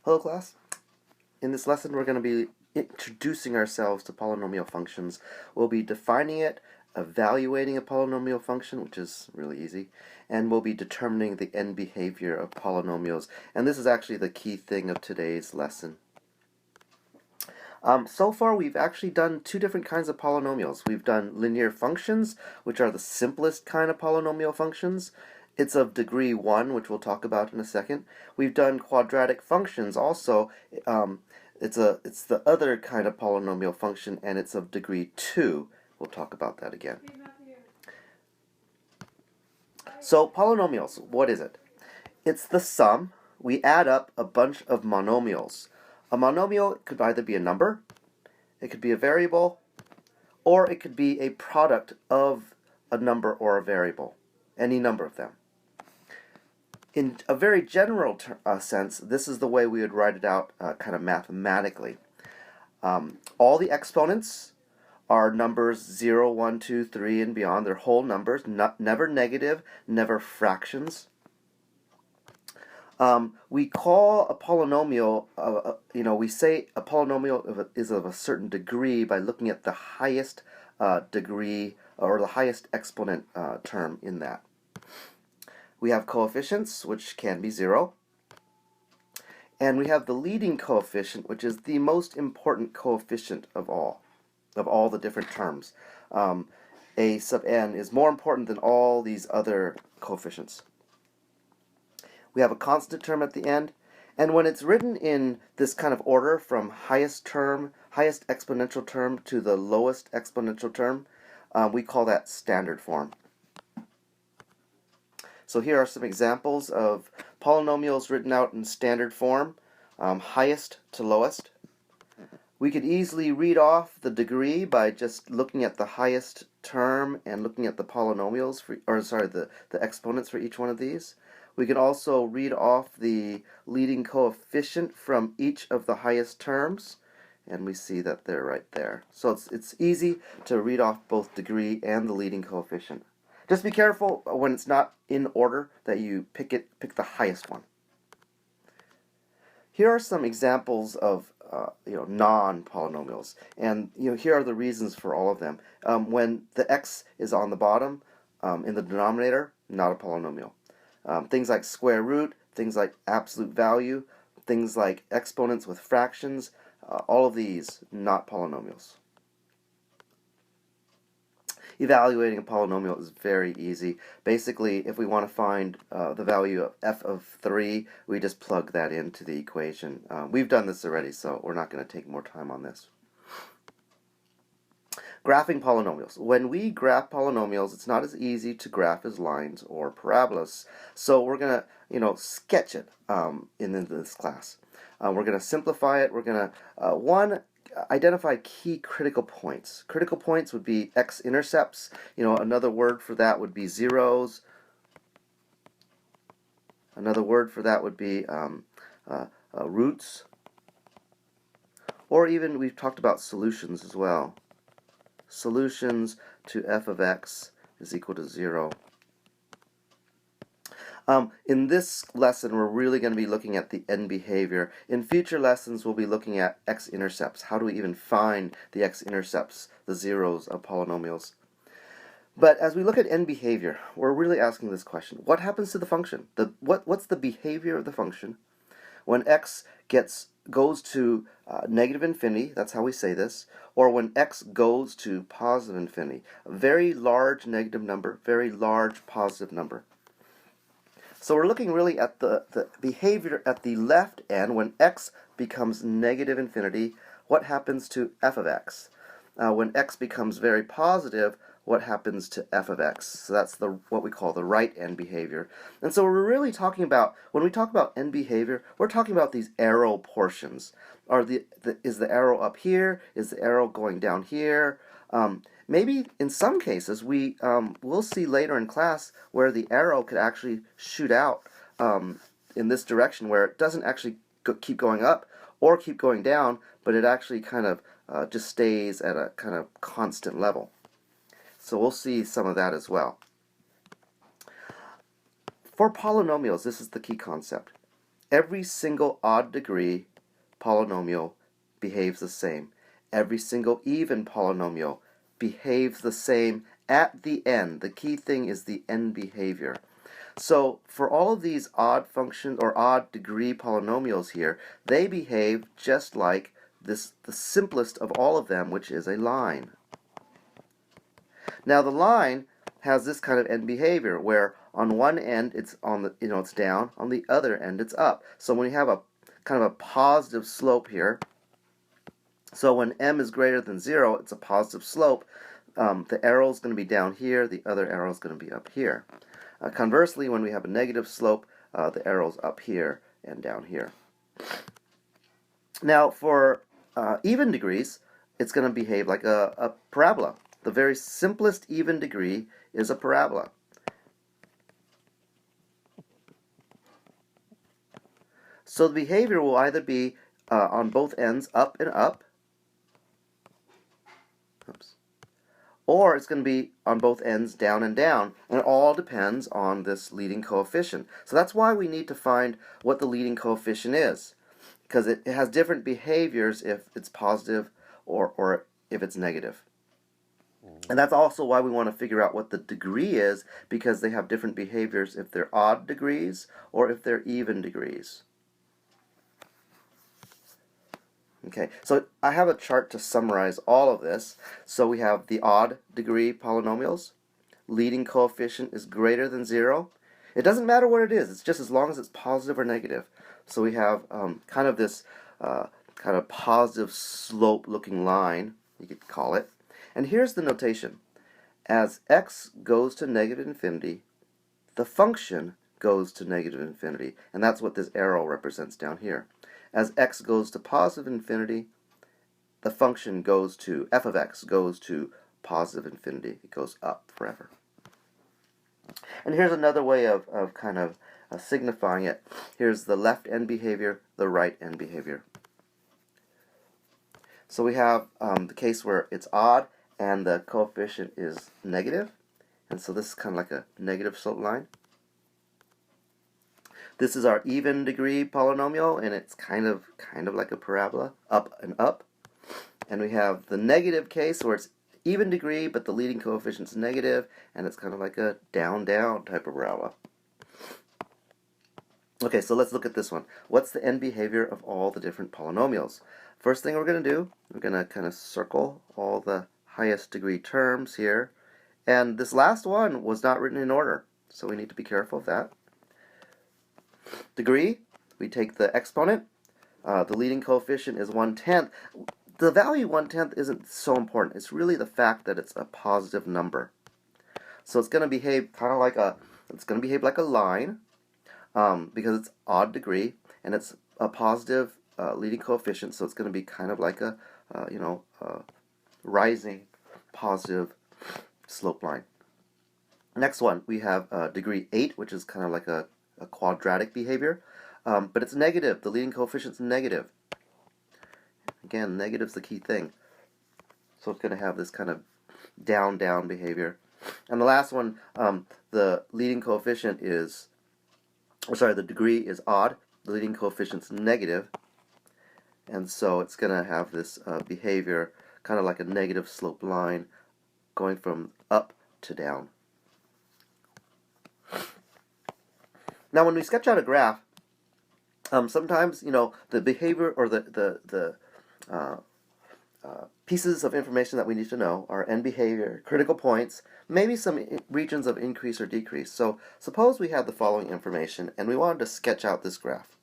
Hello class. In this lesson we're going to be introducing ourselves to polynomial functions. We'll be defining it, evaluating a polynomial function, which is really easy, and we'll be determining the end behavior of polynomials. And this is actually the key thing of today's lesson. So far we've actually done two different kinds of polynomials. We've done linear functions, which are the simplest kind of polynomial functions. It's of degree 1, which we'll talk about in a second. We've done quadratic functions also. It's the other kind of polynomial function, and it's of degree 2. We'll talk about that again. So polynomials, what is it? It's the sum. We add up a bunch of monomials. A monomial could either be a number, it could be a variable, or it could be a product of a number or a variable, any number of them. In a very general sense, this is the way we would write it out kind of mathematically. All the exponents are numbers 0, 1, 2, 3, and beyond. They're whole numbers, never negative, never fractions. We call a polynomial, we say a polynomial is of a certain degree by looking at the highest degree or the highest exponent term in that. We have coefficients, which can be 0. And we have the leading coefficient, which is the most important coefficient of all the different terms. A sub n is more important than all these other coefficients. We have a constant term at the end, and when it's written in this kind of order from highest exponential term to the lowest exponential term, we call that standard form. So here are some examples of polynomials written out in standard form, highest to lowest. We could easily read off the degree by just looking at the highest term and looking at the polynomials, the exponents for each one of these. We can also read off the leading coefficient from each of the highest terms, and we see that they're right there. So it's easy to read off both degree and the leading coefficient. Just be careful when it's not in order that you pick the highest one. Here are some examples of non-polynomials, and here are the reasons for all of them. When the x is on the bottom in the denominator, not a polynomial. Things like square root, things like absolute value, things like exponents with fractions, all of these not polynomials. Evaluating a polynomial is very easy. Basically, if we want to find the value of f of 3, we just plug that into the equation. We've done this already, so we're not going to take more time on this. Graphing polynomials. When we graph polynomials, it's not as easy to graph as lines or parabolas. So we're going to, sketch it in this class. We're going to simplify it. We're going to, identify key critical points. Critical points would be x-intercepts. Another word for that would be zeros. Another word for that would be roots. Or even we've talked about solutions as well. Solutions to f of x is equal to 0. In this lesson, we're really going to be looking at the end behavior. In future lessons, we'll be looking at x-intercepts. How do we even find the x-intercepts, the zeros of polynomials? But as we look at end behavior, we're really asking this question. What happens to the function? What's the behavior of the function when x goes to negative infinity, that's how we say this, or when x goes to positive infinity? A very large negative number, very large positive number. So we're looking really at the behavior at the left end when x becomes negative infinity. What happens to f of x? When x becomes very positive, what happens to f of x? So that's what we call the right end behavior. And so we're really talking about, when we talk about end behavior, we're talking about these arrow portions. Is the arrow up here? Is the arrow going down here? Maybe in some cases we'll see later in class where the arrow could actually shoot out in this direction, where it doesn't actually keep going up or keep going down, but it actually kind of just stays at a kind of constant level. So we'll see some of that as well. For polynomials, this is the key concept. every single odd degree polynomial behaves the same. Every single even polynomial behaves the same at the end. The key thing is the end behavior. So for all of these odd function or odd degree polynomials here, they behave just like this, the simplest of all of them, which is a line. Now the line has this kind of end behavior where on one end it's on the it's down, on the other end it's up. So when you have a kind of a positive slope here, so when m is greater than 0, it's a positive slope. The arrow is going to be down here, the other arrow is going to be up here. Conversely, when we have a negative slope, the arrow's up here and down here. Now, for even degrees, it's going to behave like a parabola. The very simplest even degree is a parabola. So the behavior will either be on both ends up and up, or it's going to be on both ends down and down, and it all depends on this leading coefficient. So that's why we need to find what the leading coefficient is, because it has different behaviors if it's positive or if it's negative. And that's also why we want to figure out what the degree is, because they have different behaviors if they're odd degrees or if they're even degrees. Okay, so I have a chart to summarize all of this. So we have the odd degree polynomials. Leading coefficient is greater than 0. It doesn't matter what it is. It's just as long as it's positive or negative. So we have kind of this kind of positive slope looking line, you could call it. And here's the notation. As x goes to negative infinity, the function goes to negative infinity. And that's what this arrow represents down here. As x goes to positive infinity, the function goes to, f of x goes to positive infinity. It goes up forever. And here's another way of kind of signifying it. Here's the left end behavior, the right end behavior. So we have the case where it's odd and the coefficient is negative. And so this is kind of like a negative slope line. This is our even degree polynomial, and it's kind of like a parabola, up and up. And we have the negative case where it's even degree, but the leading coefficient is negative, and it's kind of like a down-down type of parabola. Okay, so let's look at this one. What's the end behavior of all the different polynomials? First thing we're going to do, we're going to kind of circle all the highest degree terms here. And this last one was not written in order, so we need to be careful of that. Degree, we take the exponent. The leading coefficient is 1/10. The value 1/10 isn't so important. It's really the fact that it's a positive number. So it's going to behave kind of like a line because it's odd degree and it's a positive leading coefficient. So it's going to be kind of like a rising positive slope line. Next one, we have degree 8, which is kind of like a quadratic behavior, but it's negative. The leading coefficient is negative. Again, negative's the key thing. So it's going to have this kind of down-down behavior. And the last one, the leading coefficient is, the degree is odd. The leading coefficient is negative. And so it's going to have this behavior, kind of like a negative slope line, going from up to down. Now, when we sketch out a graph, sometimes the behavior or the pieces of information that we need to know are end behavior, critical points, maybe some regions of increase or decrease. So suppose we had the following information and we wanted to sketch out this graph.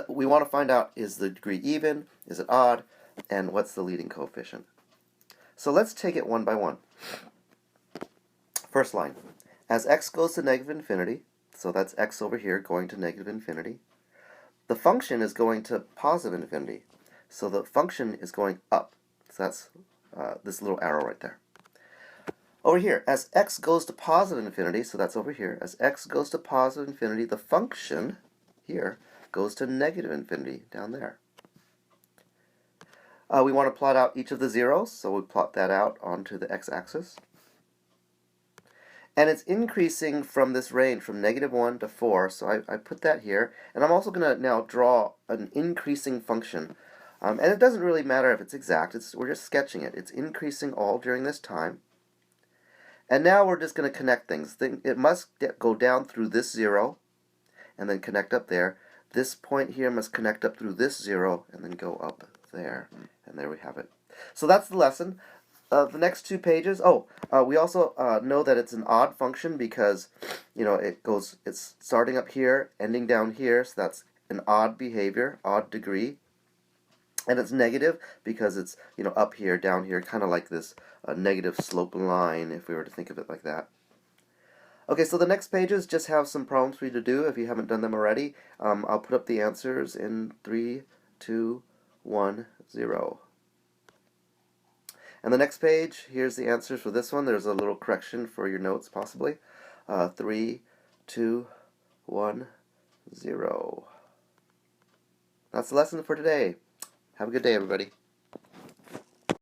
We want to find out, is the degree even, is it odd, and what's the leading coefficient. So let's take it one by one. First line, as x goes to negative infinity, so that's x over here going to negative infinity, the function is going to positive infinity. So the function is going up. So that's this little arrow right there. Over here, as x goes to positive infinity, so that's over here, as x goes to positive infinity, the function here goes to negative infinity down there. We want to plot out each of the zeros, so we plot that out onto the x-axis. And it's increasing from this range from -1 to 4, so I put that here. And I'm also going to now draw an increasing function. And it doesn't really matter if it's exact, we're just sketching it. It's increasing all during this time. And now we're just going to connect things. It must go down through this 0 and then connect up there. This point here must connect up through this 0 and then go up there. And there we have it. So that's the lesson. The next 2 pages, we also know that it's an odd function because, it's starting up here, ending down here, so that's an odd behavior, odd degree. And it's negative because it's, up here, down here, kind of like this negative slope line, if we were to think of it like that. Okay, so the next pages just have some problems for you to do if you haven't done them already. I'll put up the answers in 3, 2, 1, 0. And the next page, here's the answers for this one. There's a little correction for your notes, possibly. 3, 2, 1, 0. That's the lesson for today. Have a good day, everybody.